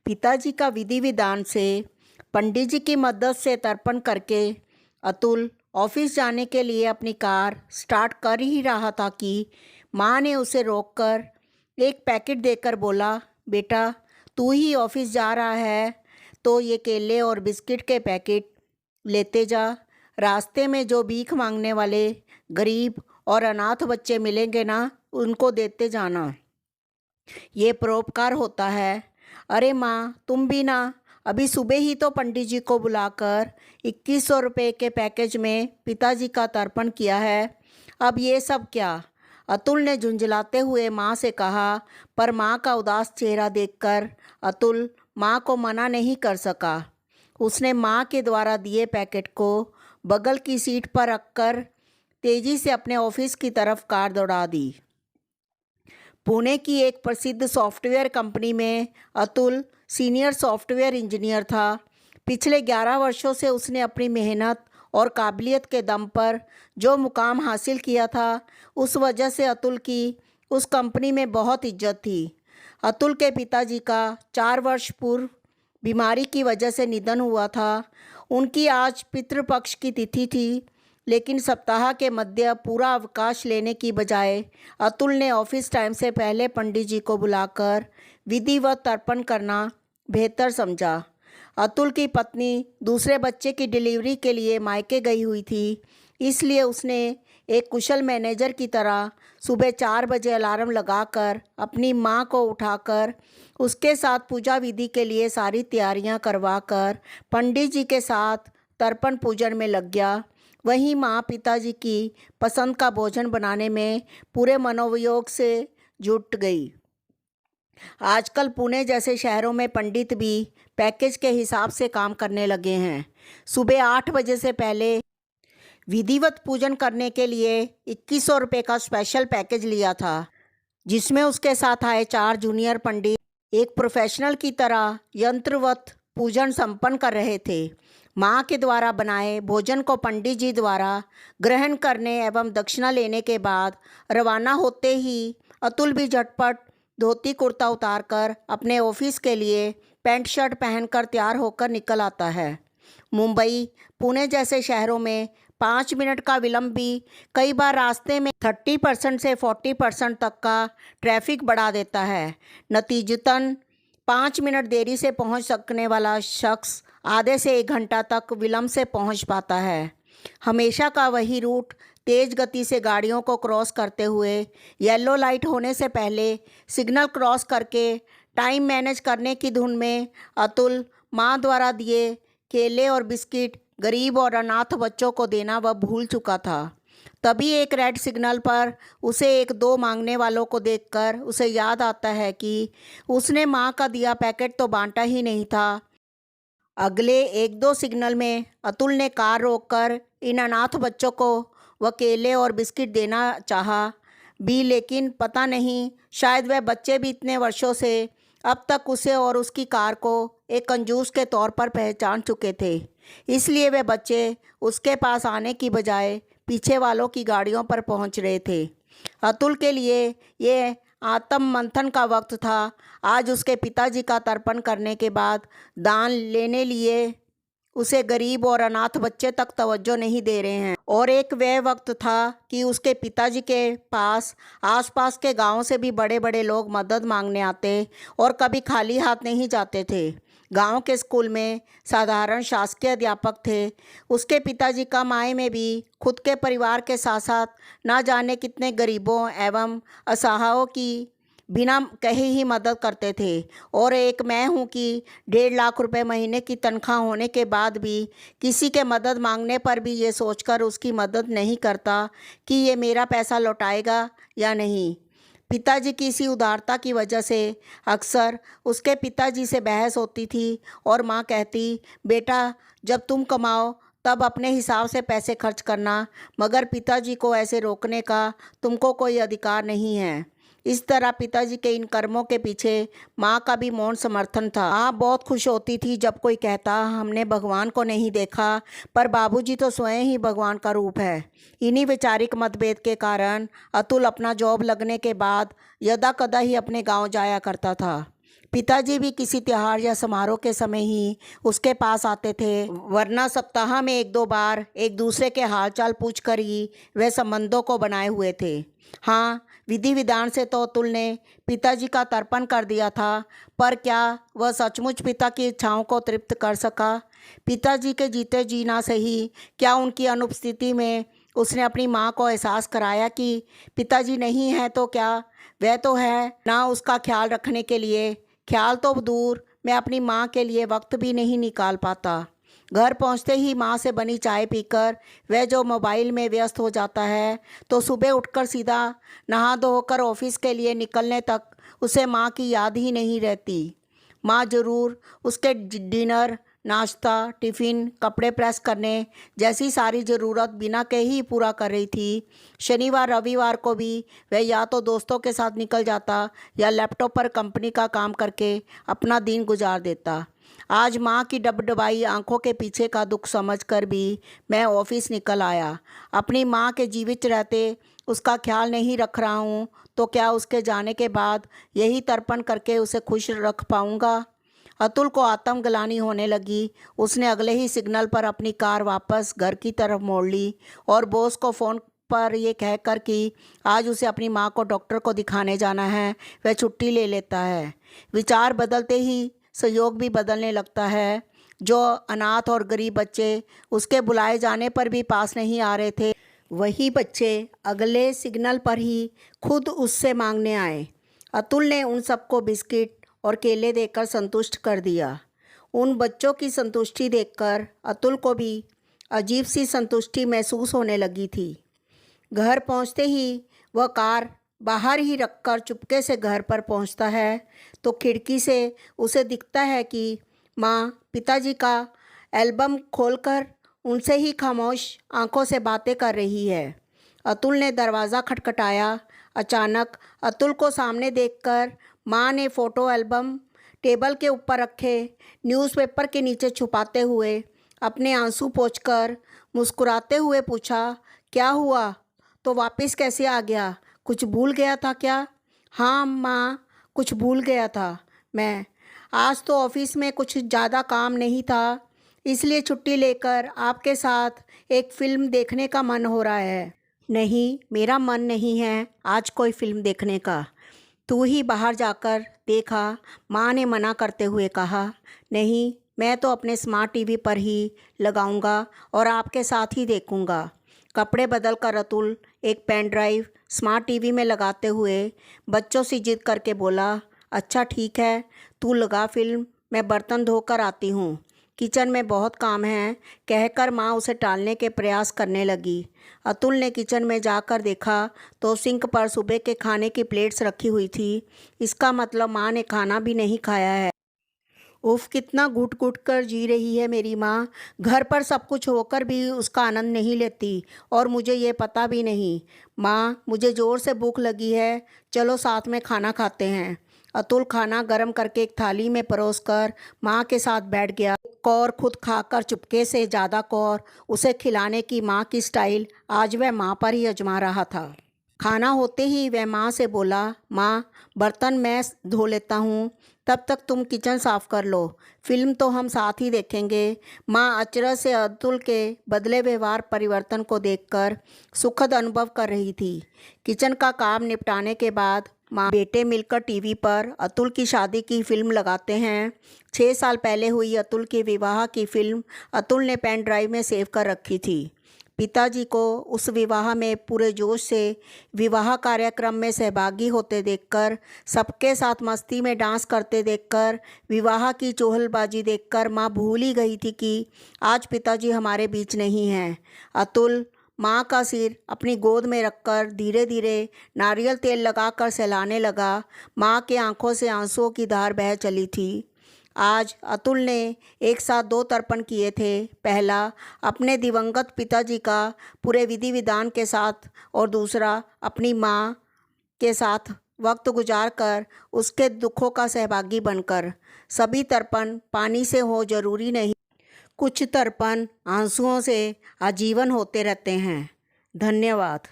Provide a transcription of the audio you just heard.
पिताजी का विधि विधान से पंडित जी की मदद से तर्पण करके अतुल ऑफिस जाने के लिए अपनी कार स्टार्ट कर ही रहा था कि माँ ने उसे रोककर एक पैकेट देकर बोला, बेटा तू ही ऑफिस जा रहा है तो ये केले और बिस्किट के पैकेट लेते जा। रास्ते में जो भीख मांगने वाले गरीब और अनाथ बच्चे मिलेंगे ना, उनको देते जाना। ये परोपकार होता है। अरे माँ, तुम भी ना अभी सुबह ही तो पंडित जी को बुलाकर 2100 रुपये के पैकेज में पिताजी का तर्पण किया है, अब ये सब क्या? अतुल ने झुंझलाते हुए माँ से कहा, पर माँ का उदास चेहरा देखकर अतुल माँ को मना नहीं कर सका। उसने माँ के द्वारा दिए पैकेट को बगल की सीट पर रखकर तेजी से अपने ऑफिस की तरफ कार दौड़ा दी। पुणे की एक प्रसिद्ध सॉफ्टवेयर कंपनी में अतुल सीनियर सॉफ्टवेयर इंजीनियर था। पिछले 11 वर्षों से उसने अपनी मेहनत और काबिलियत के दम पर जो मुकाम हासिल किया था, उस वजह से अतुल की उस कंपनी में बहुत इज्जत थी। अतुल के पिताजी का 4 वर्ष पूर्व बीमारी की वजह से निधन हुआ था। उनकी आज पितृपक्ष की तिथि थी, लेकिन सप्ताह के मध्य पूरा अवकाश लेने की बजाय अतुल ने ऑफिस टाइम से पहले पंडित जी को बुलाकर विधिवत तर्पण करना बेहतर समझा। अतुल की पत्नी दूसरे बच्चे की डिलीवरी के लिए मायके गई हुई थी, इसलिए उसने एक कुशल मैनेजर की तरह सुबह 4 बजे अलार्म लगाकर अपनी माँ को उठाकर उसके साथ पूजा विधि के लिए सारी तैयारियां करवाकर पंडित जी के साथ तर्पण पूजन में लग गया। वहीं माँ पिताजी की पसंद का भोजन बनाने में पूरे मनोवियोग से जुट गई। आजकल पुणे जैसे शहरों में पंडित भी पैकेज के हिसाब से काम करने लगे हैं। सुबह 8 बजे से पहले विधिवत पूजन करने के लिए 2100 रुपये का स्पेशल पैकेज लिया था, जिसमें उसके साथ आए 4 जूनियर पंडित एक प्रोफेशनल की तरह यंत्रवत पूजन संपन्न कर रहे थे। माँ के द्वारा बनाए भोजन को पंडित जी द्वारा ग्रहण करने एवं दक्षिणा लेने के बाद रवाना होते ही अतुल भी झटपट धोती कुर्ता उतारकर अपने ऑफिस के लिए पैंट शर्ट पहनकर तैयार होकर निकल आता है। मुंबई, पुणे जैसे शहरों में 5 मिनट का विलंब भी कई बार रास्ते में 30% से 40% तक का ट्रैफिक बढ़ा देता है। नतीजतन 5 मिनट देरी से पहुंच सकने वाला शख्स आधे से 1 घंटा तक विलंब से पहुंच पाता है। हमेशा का वही रूट तेज गति से गाड़ियों को क्रॉस करते हुए येलो लाइट होने से पहले सिग्नल क्रॉस करके टाइम मैनेज करने की धुन में अतुल माँ द्वारा दिए केले और बिस्किट गरीब और अनाथ बच्चों को देना वह भूल चुका था। तभी एक रेड सिग्नल पर उसे 1-2 मांगने वालों को देखकर उसे याद आता है कि उसने माँ का दिया पैकेट तो बांटा ही नहीं था। अगले 1-2 सिग्नल में अतुल ने कार रोककर इन अनाथ बच्चों को वह केले और बिस्किट देना चाहा भी, लेकिन पता नहीं शायद वह बच्चे भी इतने वर्षों से अब तक उसे और उसकी कार को एक कंजूस के तौर पर पहचान चुके थे, इसलिए वे बच्चे उसके पास आने की बजाय पीछे वालों की गाड़ियों पर पहुंच रहे थे। अतुल के लिए ये आत्म मंथन का वक्त था। आज उसके पिताजी का तर्पण करने के बाद दान लेने लिए उसे गरीब और अनाथ बच्चे तक तवज्जो नहीं दे रहे हैं, और एक वह वक्त था कि उसके पिताजी के पास आसपास के गांवों से भी बड़े बड़े लोग मदद मांगने आते और कभी खाली हाथ नहीं जाते थे। गांव के स्कूल में साधारण शासकीय अध्यापक थे। उसके पिताजी का माय में भी खुद के परिवार के साथ साथ ना जाने कितने गरीबों एवं असहायों की बिना कहे ही मदद करते थे, और एक मैं हूँ कि 1.5 लाख रुपए महीने की तनख्वाह होने के बाद भी किसी के मदद मांगने पर भी ये सोचकर उसकी मदद नहीं करता कि ये मेरा पैसा लौटाएगा या नहीं। पिताजी की इसी उदारता की वजह से अक्सर उसके पिताजी से बहस होती थी और माँ कहती, बेटा जब तुम कमाओ तब अपने हिसाब से पैसे खर्च करना, मगर पिताजी को ऐसे रोकने का तुमको कोई अधिकार नहीं है। इस तरह पिताजी के इन कर्मों के पीछे माँ का भी मौन समर्थन था। माँ बहुत खुश होती थी जब कोई कहता, हमने भगवान को नहीं देखा, पर बाबूजी तो स्वयं ही भगवान का रूप है। इन्हीं वैचारिक मतभेद के कारण अतुल अपना जॉब लगने के बाद यदा कदा ही अपने गांव जाया करता था। पिताजी भी किसी त्योहार या समारोह के समय ही उसके पास आते थे, वरना सप्ताह में एक दो बार एक दूसरे के हालचाल पूछकर ही वे संबंधों को बनाए हुए थे। हाँ, विधि विधान से तो अतुल ने पिताजी का तर्पण कर दिया था, पर क्या वह सचमुच पिता की इच्छाओं को तृप्त कर सका? पिताजी के जीते जी ना सही, क्या उनकी अनुपस्थिति में उसने अपनी माँ को एहसास कराया कि पिताजी नहीं है तो क्या, वह तो है ना उसका ख्याल रखने के लिए। ख्याल तो दूर, मैं अपनी माँ के लिए वक्त भी नहीं निकाल पाता। घर पहुँचते ही माँ से बनी चाय पीकर वह जो मोबाइल में व्यस्त हो जाता है, तो सुबह उठकर सीधा नहा धोकर ऑफिस के लिए निकलने तक उसे माँ की याद ही नहीं रहती। माँ ज़रूर उसके डिनर, नाश्ता, टिफ़िन, कपड़े प्रेस करने जैसी सारी ज़रूरत बिना के ही पूरा कर रही थी। शनिवार रविवार को भी वह या तो दोस्तों के साथ निकल जाता या लैपटॉप पर कंपनी का काम करके अपना दिन गुजार देता। आज माँ की डबडबाई आंखों के पीछे का दुख समझकर भी मैं ऑफिस निकल आया। अपनी माँ के जीवित रहते उसका ख्याल नहीं रख रहा हूँ तो क्या उसके जाने के बाद यही तर्पण करके उसे खुश रख पाऊँगा? अतुल को आत्मग्लानि होने लगी। उसने अगले ही सिग्नल पर अपनी कार वापस घर की तरफ मोड़ ली और बॉस को फ़ोन पर यह कहकर कि आज उसे अपनी माँ को डॉक्टर को दिखाने जाना है, वह छुट्टी ले लेता है। विचार बदलते ही सहयोग भी बदलने लगता है। जो अनाथ और गरीब बच्चे उसके बुलाए जाने पर भी पास नहीं आ रहे थे, वही बच्चे अगले सिग्नल पर ही खुद उससे मांगने आए। अतुल ने उन सबको बिस्किट और केले देकर संतुष्ट कर दिया। उन बच्चों की संतुष्टि देखकर अतुल को भी अजीब सी संतुष्टि महसूस होने लगी थी। घर पहुंचते ही वह कार बाहर ही रखकर चुपके से घर पर पहुंचता है तो खिड़की से उसे दिखता है कि माँ पिताजी का एल्बम खोलकर उनसे ही खामोश आंखों से बातें कर रही है। अतुल ने दरवाज़ा खटखटाया। अचानक अतुल को सामने देखकर माँ ने फ़ोटो एल्बम टेबल के ऊपर रखे न्यूज़पेपर के नीचे छुपाते हुए अपने आंसू पोंछकर मुस्कुराते हुए पूछा, क्या हुआ? तो वापस कैसे आ गया? कुछ भूल गया था क्या? हाँ माँ, कुछ भूल गया था मैं। आज तो ऑफिस में कुछ ज़्यादा काम नहीं था, इसलिए छुट्टी लेकर आपके साथ एक फ़िल्म देखने का मन हो रहा है। नहीं, मेरा मन नहीं है आज कोई फ़िल्म देखने का। तू ही बाहर जाकर देखा, माँ ने मना करते हुए कहा। नहीं, मैं तो अपने स्मार्ट टीवी पर ही लगाऊंगा और आपके साथ ही देखूंगा। कपड़े बदलकर अतुल एक पेन ड्राइव स्मार्ट टीवी में लगाते हुए बच्चों से जिद करके बोला, अच्छा ठीक है, तू लगा फिल्म, मैं बर्तन धोकर आती हूँ, किचन में बहुत काम है, कहकर माँ उसे टालने के प्रयास करने लगी। अतुल ने किचन में जाकर देखा तो सिंक पर सुबह के खाने की प्लेट्स रखी हुई थी। इसका मतलब माँ ने खाना भी नहीं खाया है। उफ, कितना घुट घुट कर जी रही है मेरी माँ। घर पर सब कुछ होकर भी उसका आनंद नहीं लेती और मुझे ये पता भी नहीं। माँ, मुझे ज़ोर से भूख लगी है, चलो साथ में खाना खाते हैं। अतुल खाना गर्म करके एक थाली में परोसकर माँ के साथ बैठ गया। कौर खुद खाकर चुपके से ज़्यादा कौर उसे खिलाने की माँ की स्टाइल आज वह माँ पर ही आजमा रहा था। खाना होते ही वह माँ से बोला, माँ बर्तन मैं धो लेता हूँ, तब तक तुम किचन साफ़ कर लो, फिल्म तो हम साथ ही देखेंगे। माँ अचरज से अतुल के बदले व्यवहार परिवर्तन को देखकर सुखद अनुभव कर रही थी। किचन का काम निपटाने के बाद माँ बेटे मिलकर टीवी पर अतुल की शादी की फिल्म लगाते हैं। 6 साल पहले हुई अतुल के विवाह की फिल्म अतुल ने पेन ड्राइव में सेव कर रखी थी। पिताजी को उस विवाह में पूरे जोश से विवाह कार्यक्रम में सहभागी होते देखकर, सबके साथ मस्ती में डांस करते देखकर, विवाह की चोहलबाजी देखकर माँ भूल ही गई थी कि आज पिताजी हमारे बीच नहीं हैं। अतुल माँ का सिर अपनी गोद में रखकर धीरे धीरे नारियल तेल लगाकर सहलाने लगा। माँ के आंखों से आंसुओं की धार बह चली थी। आज अतुल ने एक साथ 2 तर्पण किए थे। पहला अपने दिवंगत पिताजी का पूरे विधि विधान के साथ और दूसरा अपनी माँ के साथ वक्त गुजार कर उसके दुखों का सहभागी बनकर। सभी तर्पण पानी से हो जरूरी नहीं, कुछ तर्पण आंसुओं से आजीवन होते रहते हैं। धन्यवाद।